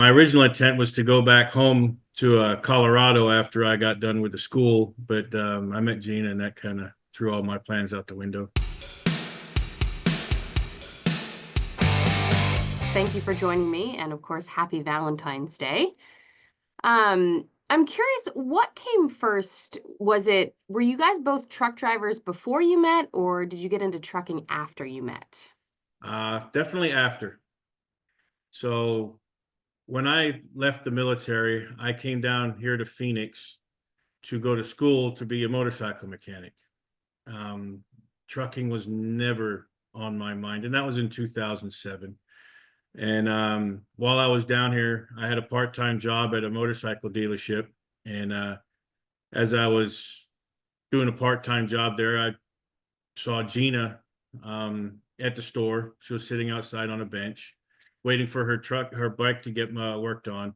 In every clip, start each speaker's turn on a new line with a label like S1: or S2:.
S1: My original intent was to go back home to Colorado after I got done with the school, but I met Gina and that kind of threw all my plans out the window.
S2: Thank you for joining me, and of course, happy Valentine's Day. I'm curious, what came first? Were you guys both truck drivers before you met, or did you get into trucking after you met?
S1: Definitely after. So when I left the military, I came down here to Phoenix to go to school to be a motorcycle mechanic. Um, Trucking was never on my mind, and that was in 2007. And while I was down here, I had a part-time job at a motorcycle dealership. And as I was doing a part-time job there, I saw Gina at the store. She was sitting outside on a bench, waiting for her bike to get worked on.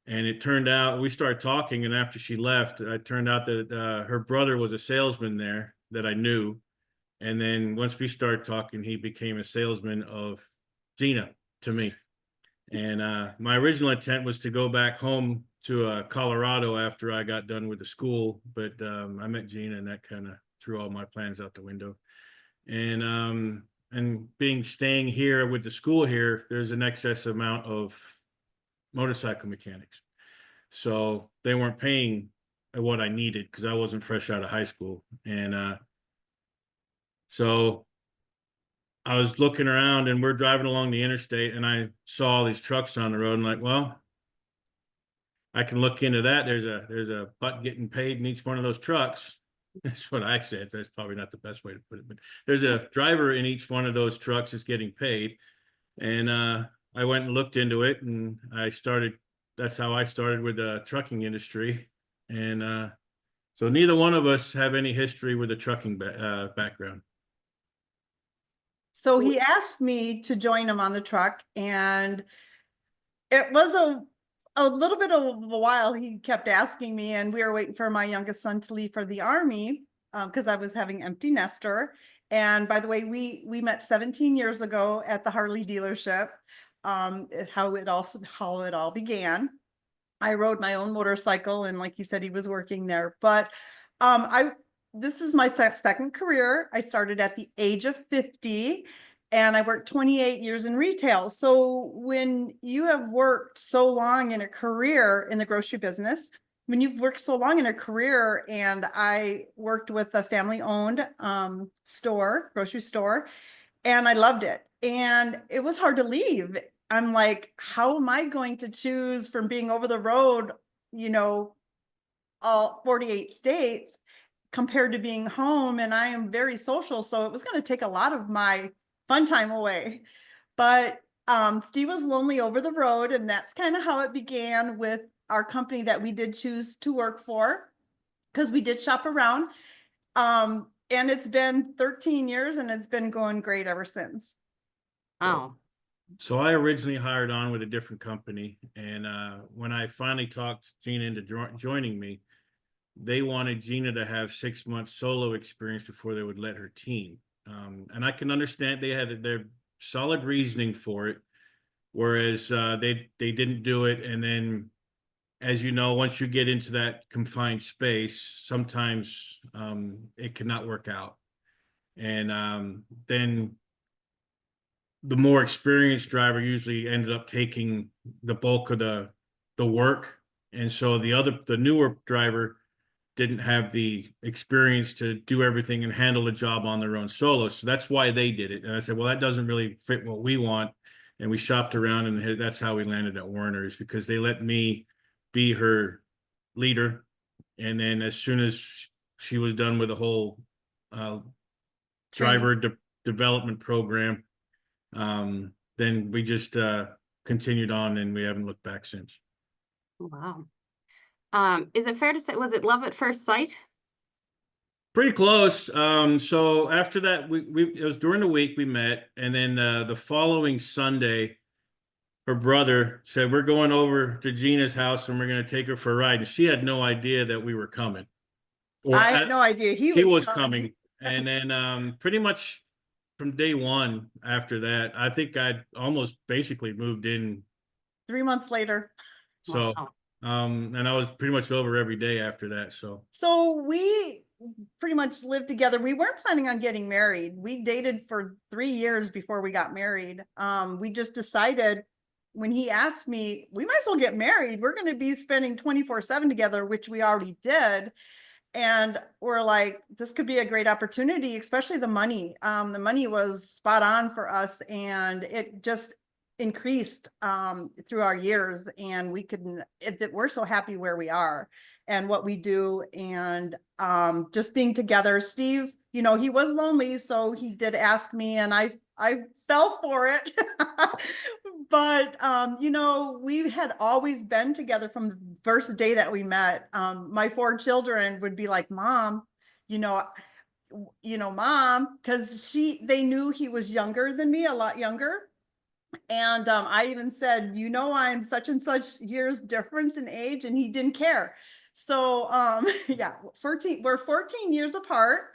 S1: And it turned out we started talking, and after she left, it turned out that her brother was a salesman there that I knew. And then once we started talking, he became a salesman of Gina to me. And my original intent was to go back home to Colorado after I got done with the school, but I met Gina and that kind of threw all my plans out the window. And being staying here with the school here, there's an excess amount of motorcycle mechanics. So they weren't paying what I needed because I wasn't fresh out of high school. And so I was looking around and we're driving along the interstate and I saw all these trucks on the road and like, well, I can look into that. There's a butt getting paid in each one of those trucks. That's what I said. That's probably not the best way to put it, but there's a driver in each one of those trucks that's getting paid. And I went and looked into it and that's how I started with the trucking industry. And so neither one of us have any history with a trucking background.
S3: So he asked me to join him on the truck, and it was a little bit of a while. He kept asking me, and we were waiting for my youngest son to leave for the Army because I was having empty nester. And by the way, we met 17 years ago at the Harley dealership. How it all began. I rode my own motorcycle, and like he said, he was working there. But I this is my second career. I started at the age of 50 and I worked 28 years in retail. So when you have worked so long in a career in the grocery business, when you've worked so long in a career, and I worked with a family owned grocery store, and I loved it. And it was hard to leave. I'm like, how am I going to choose from being over the road, you know, all 48 states compared to being home? And I am very social, so it was going to take a lot of my fun time away. But Steve was lonely over the road, and that's kind of how it began with our company that we did choose to work for, because we did shop around. And it's been 13 years and it's been going great ever since.
S2: Oh,
S1: So I originally hired on with a different company, and when I finally talked Gina into joining me, they wanted Gina to have 6 months solo experience before they would let her team. And I can understand they had their solid reasoning for it, whereas they didn't do it. And then, as you know, once you get into that confined space, sometimes it cannot work out. And then the more experienced driver usually ended up taking the bulk of the work, and so the newer driver didn't have the experience to do everything and handle the job on their own solo. So that's why they did it. And I said, well, that doesn't really fit what we want. And we shopped around, and that's how we landed at Warner's, because they let me be her leader. And then as soon as she was done with the whole driver development program, then we just continued on, and we haven't looked back since.
S2: wow. Is it fair to say, was it love at first sight?
S1: Pretty close. So after that, it was during the week we met, and then the following Sunday, her brother said, we're going over to Gina's house and we're going to take her for a ride. And she had no idea that we were coming. Or
S3: I had no idea he
S1: was
S3: coming.
S1: coming. And then pretty much from day one after that, I think I'd almost basically moved in
S3: 3 months later.
S1: So,
S2: Wow.
S1: and I was pretty much over every day after that.
S3: So we pretty much lived together. We weren't planning on getting married. We dated for 3 years before we got married. We just decided when he asked me, we might as well get married. We're going to be spending 24/7 together, which we already did. And we're like, this could be a great opportunity, especially the money. The money was spot on for us, and it just increased through our years. And we're so happy where we are and what we do, and just being together. Steve, he was lonely, so he did ask me, and I fell for it. But we had always been together from the first day that we met. My 4 children would be like, Mom, Mom, because they knew he was younger than me, a lot younger. And I even said, I'm such and such years difference in age, and he didn't care. So yeah, we're 14 years apart.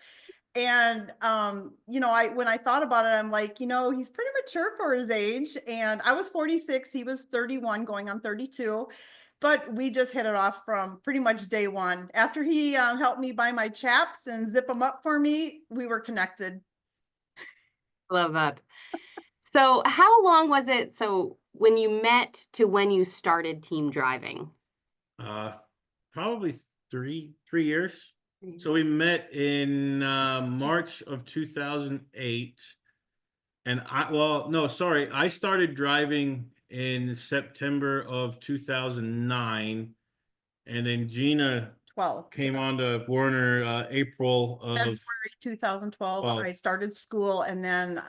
S3: And when I thought about it, I'm like, he's pretty mature for his age. And I was 46, he was 31, going on 32. But we just hit it off from pretty much day one. After he helped me buy my chaps and zip them up for me, we were connected.
S2: Love that. So how long was it? So when you met to when you started team driving?
S1: Probably three years. So we met in March of 2008. And I started driving in September of 2009. And then Gina
S3: 12.
S1: came on to Warner April
S3: February
S1: of
S3: 2012,
S1: 12.
S3: I started school, and then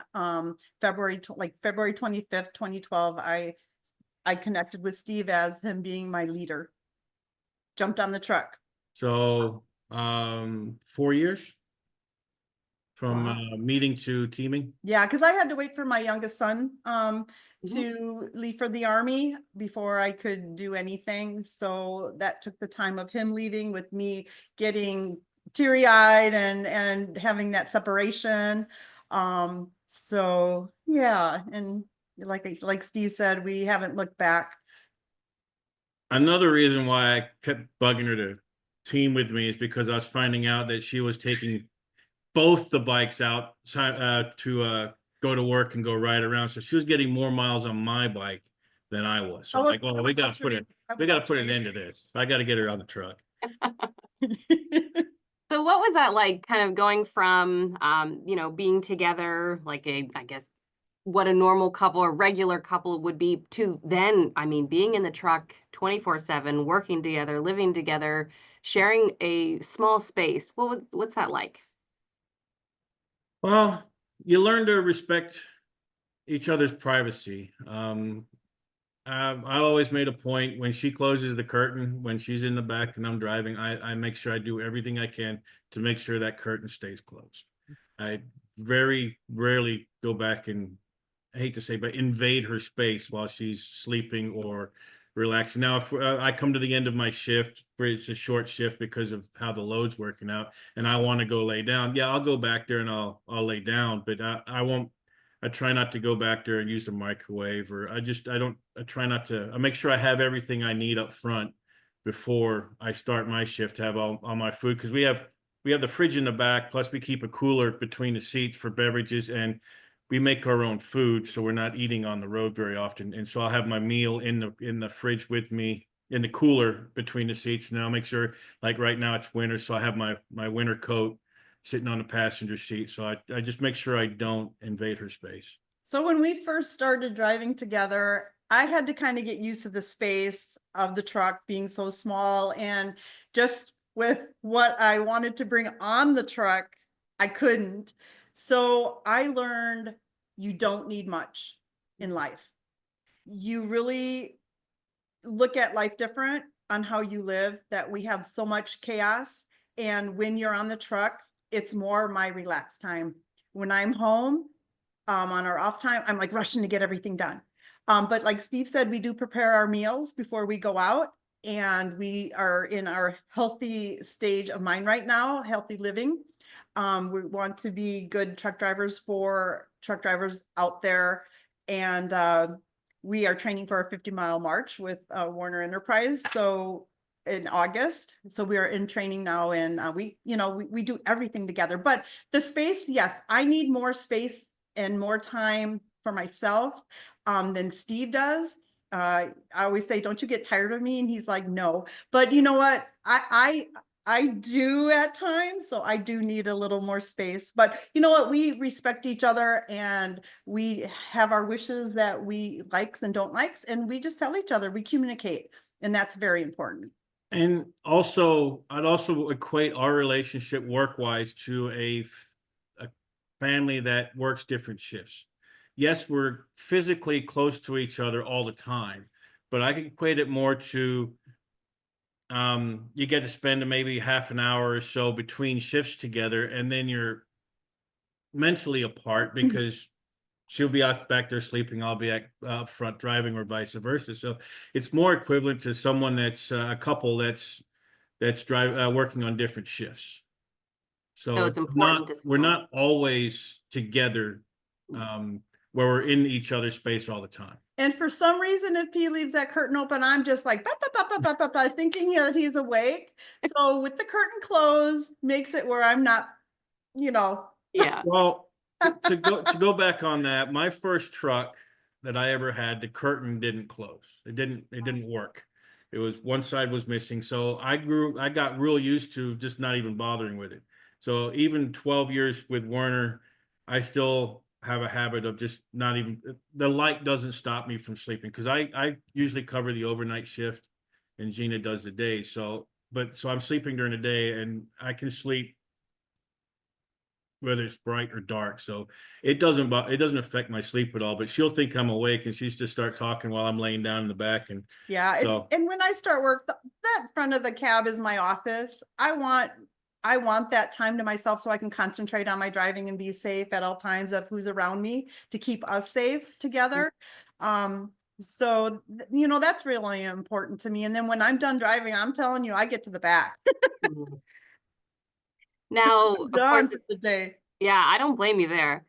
S3: February 25th, 2012, I connected with Steve as him being my leader. Jumped on the truck.
S1: So 4 years from
S2: Wow.
S1: meeting to teaming.
S3: Yeah, because I had to wait for my youngest son
S2: Mhm.
S3: to leave for the Army before I could do anything. So that took the time of him leaving, with me getting teary-eyed and having that separation. So yeah, and like Steve said, we haven't looked back.
S1: Another reason why I kept bugging her to team with me is because I was finding out that she was taking both the bikes out to go to work and go ride around. So she was getting more miles on my bike than I was. So I'm like, well, we got to put an end to this. I got to get her on the truck.
S2: So what was that like, kind of going from, being together, like I guess, what a normal couple or regular couple would be, to then, being in the truck 24/7, working together, living together, sharing a small space. What's that like?
S1: Well, you learn to respect each other's privacy. I always made a point when she closes the curtain, when she's in the back and I'm driving, I make sure I do everything I can to make sure that curtain stays closed. I very rarely go back and, I hate to say, but invade her space while she's sleeping or relaxing. Now, if I come to the end of my shift, where it's a short shift because of how the load's working out, and I want to go lay down, yeah, I'll go back there and I'll lay down, but I won't. I try not to go back there and use the microwave, or I try not to. I make sure I have everything I need up front before I start my shift to have all my food, because we have the fridge in the back, plus we keep a cooler between the seats for beverages, and we make our own food, so we're not eating on the road very often. And so I'll have my meal in the fridge with me, in the cooler between the seats. And I'll make sure, like right now it's winter, so I have my winter coat sitting on the passenger seat. So I just make sure I don't invade her space.
S3: So when we first started driving together, I had to kind of get used to the space of the truck being so small, and just with what I wanted to bring on the truck, I couldn't. So I learned you don't need much in life. You really look at life different on how you live, that we have so much chaos. And when you're on the truck, it's more my relaxed time. When I'm home, on our off time, I'm like rushing to get everything done. But like Steve said, we do prepare our meals before we go out, and we are in our healthy stage of mind right now, healthy living. We want to be good truck drivers for truck drivers out there. And we are training for a 50-mile march with Warner Enterprise. So in August, so we are in training now, and we do everything together. But the space, yes, I need more space and more time for myself than Steve does. I always say, don't you get tired of me? And he's like, no. But you know what? I do at times, so I do need a little more space. But you know what? We respect each other, and we have our wishes that we likes and don't likes, and we just tell each other, we communicate, and that's very important.
S1: And also, I'd also equate our relationship work-wise to a family that works different shifts. Yes, we're physically close to each other all the time, but I can equate it more to you get to spend maybe half an hour or so between shifts together, and then you're mentally apart because she'll be out back there sleeping, I'll be up front driving, or vice versa. So it's more equivalent to someone that's a couple that's working on different shifts.
S2: So
S1: So
S2: it's important to
S1: we're
S2: still.
S1: not always together, where we're in each other's space all the time.
S3: And for some reason, if he leaves that curtain open, I'm just like, bah, bah, bah, bah, bah, bah, bah, thinking that he's awake. So with the curtain closed, makes it where I'm not,
S2: Yeah.
S1: Well, to go back on that, my first truck that I ever had, the curtain didn't close. It didn't work. It was one side was missing. So I got real used to just not even bothering with it. So even 12 years with Werner, I still have a habit of just not even, the light doesn't stop me from sleeping, because I usually cover the overnight shift and Gina does the day. So I'm sleeping during the day, and I can sleep whether it's bright or dark. So it doesn't affect my sleep at all, but she'll think I'm awake, and she's just start talking while I'm laying down in the back. And
S3: Yeah.
S1: so,
S3: And when I start work, that front of the cab is my office. I want that time to myself so I can concentrate on my driving and be safe at all times of who's around me to keep us safe together. So, that's really important to me. And then when I'm done driving, I'm telling you, I get to the back.
S2: Mhm. Now,
S3: I'm
S2: of course,
S3: done for the day.
S2: yeah, I don't blame you there.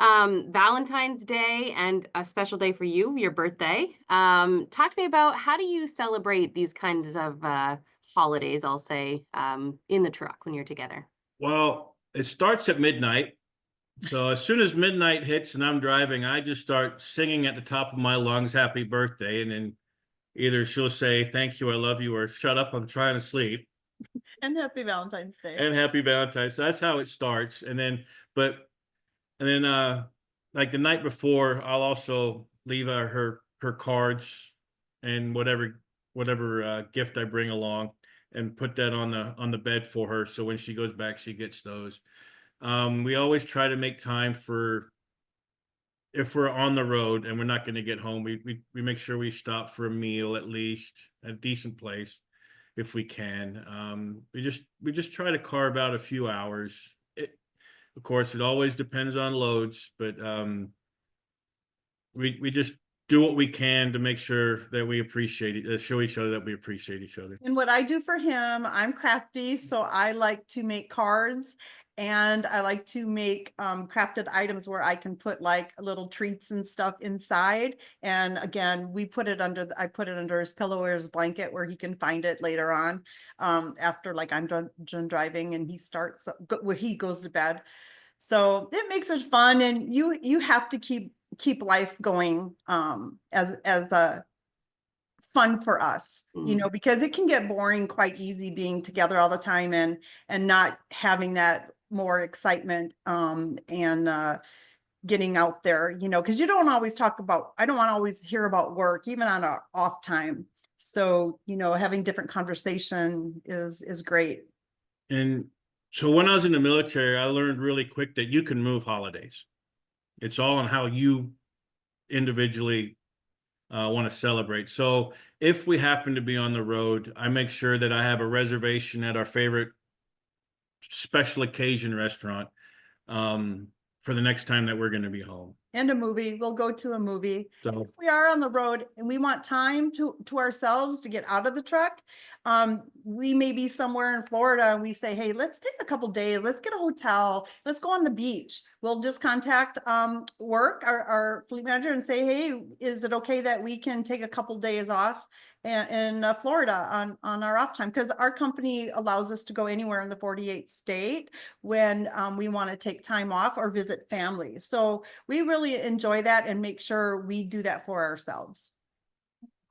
S2: Valentine's Day and a special day for you, your birthday. Talk to me about, how do you celebrate these kinds of holidays, I'll say, in the truck when you're together?
S1: well, it starts at midnight. So as soon as midnight hits and I'm driving, I just start singing at the top of my lungs, "Happy birthday." And then either she'll say, "Thank you, I love you," or "Shut up, I'm trying to sleep."
S3: And happy Valentine's Day.
S1: And happy Valentine's. So that's how it starts. But And then like the night before, I'll also leave her cards and whatever gift I bring along, and put that on the bed for her. So when she goes back, she gets those. We always try to make time for, if we're on the road and we're not going to get home, we make sure we stop for a meal, at least a decent place, if we can. We just try to carve out a few hours. Of course, it always depends on loads, but we just do what we can to make sure that we appreciate it, show each other that we appreciate each other.
S3: And what I do for him, I'm crafty, so I like to make cards, and I like to make crafted items where I can put like little treats and stuff inside. And again, I put it under his pillow or his blanket where he can find it later on, after like I'm done driving and where he goes to bed. So it makes it fun, and you have to keep life going as a fun for us,
S2: Mm.
S3: because it can get boring quite easy being together all the time, and not having that more excitement and getting out there, because you don't always I don't want to always hear about work even on our off time. So, having different conversation is great.
S1: And so when I was in the military, I learned really quick that you can move holidays. It's all on how you individually want to celebrate. So if we happen to be on the road, I make sure that I have a reservation at our favorite special occasion restaurant for the next time that we're going to be home.
S3: And a movie, we'll go to a movie.
S1: So
S3: If we are on the road and we want time to ourselves to get out of the truck, we may be somewhere in Florida and we say, hey, let's take a couple days, let's get a hotel, let's go on the beach. We'll just contact work, our fleet manager, and say, hey, is it okay that we can take a couple days off in Florida on our off time? Because our company allows us to go anywhere in the 48 state when we want to take time off or visit family. So we really enjoy that and make sure we do that for ourselves.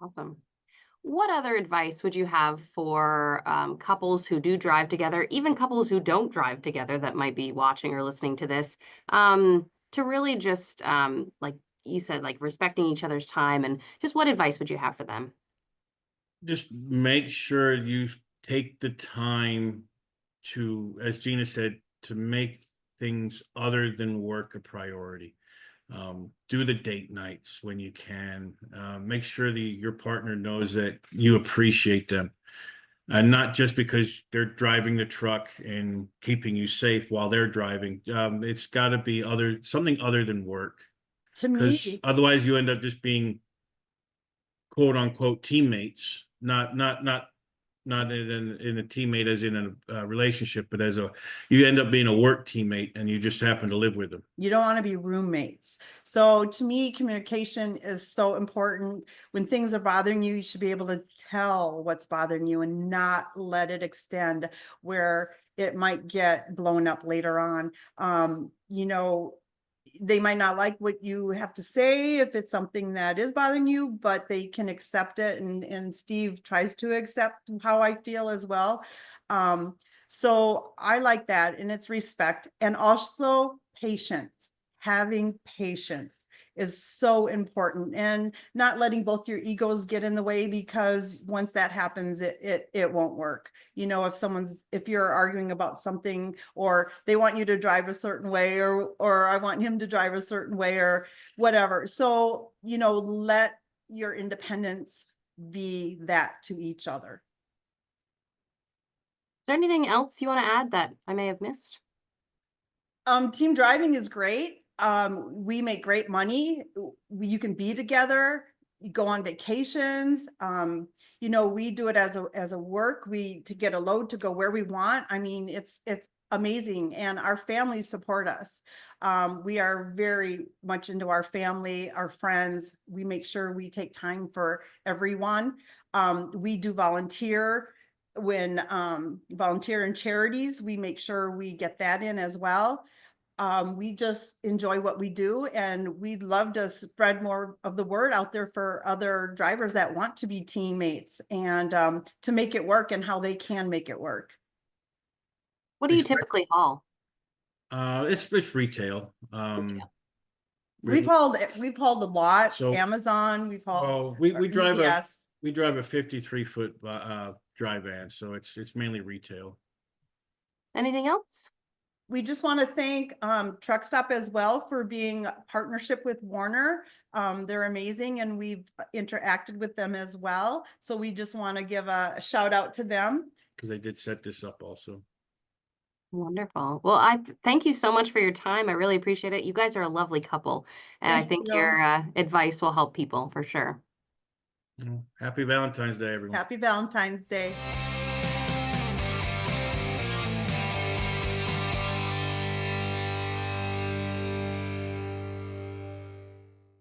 S2: Awesome. What other advice would you have for couples who do drive together, even couples who don't drive together that might be watching or listening to this, to really just, like you said, like respecting each other's time, and just what advice would you have for them?
S1: just make sure you take the time to, as Gina said, to make things other than work a priority. Do the date nights when you can. Make sure that your partner knows that you appreciate them. And not just because they're driving the truck and keeping you safe while they're driving. It's got to be something other than work.
S3: To
S1: Because
S3: me,
S1: otherwise you end up just being quote unquote teammates, not in a teammate as in a relationship, but you end up being a work teammate and you just happen to live with them.
S3: you don't want to be roommates. So to me, communication is so important. When things are bothering you, you should be able to tell what's bothering you and not let it extend where it might get blown up later on. You know, they might not like what you have to say if it's something that is bothering you, but they can accept it. And Steve tries to accept how I feel as well. So I like that, and it's respect and also patience. Having patience is so important, and not letting both your egos get in the way, because once that happens, it won't work. You know, if you're arguing about something, or they want you to drive a certain way, or I want him to drive a certain way, or whatever. So, you know, let your independence be that to each other.
S2: Is there anything else you want to add that I may have missed?
S3: Team driving is great. We make great money. You can be together, you go on vacations. You know, we do it as a work, to get a load to go where we want. I mean, it's amazing, and our families support us. We are very much into our family, our friends. We make sure we take time for everyone. We do volunteer in charities. We make sure we get that in as well. We just enjoy what we do, and we'd love to spread more of the word out there for other drivers that want to be teammates, and to make it work, and how they can make it work.
S2: What do you typically haul?
S1: It's retail.
S2: Retail.
S3: We've hauled a lot.
S1: So-
S3: Amazon, we've hauled.
S1: we drive
S3: UPS.
S1: a 53-foot dry van, so it's mainly retail.
S2: Anything else?
S3: We just want to thank Truck Stop as well for being a partnership with Warner. They're amazing, and we've interacted with them as well. So we just want to give a shout out to them.
S1: Because they did set this up also.
S2: Wonderful. Well, I thank you so much for your time. I really appreciate it. You guys are a lovely couple, and I
S3: Thank
S2: think
S3: you.
S2: your advice will help people for sure.
S1: Happy Valentine's Day, everyone.
S3: Happy Valentine's Day.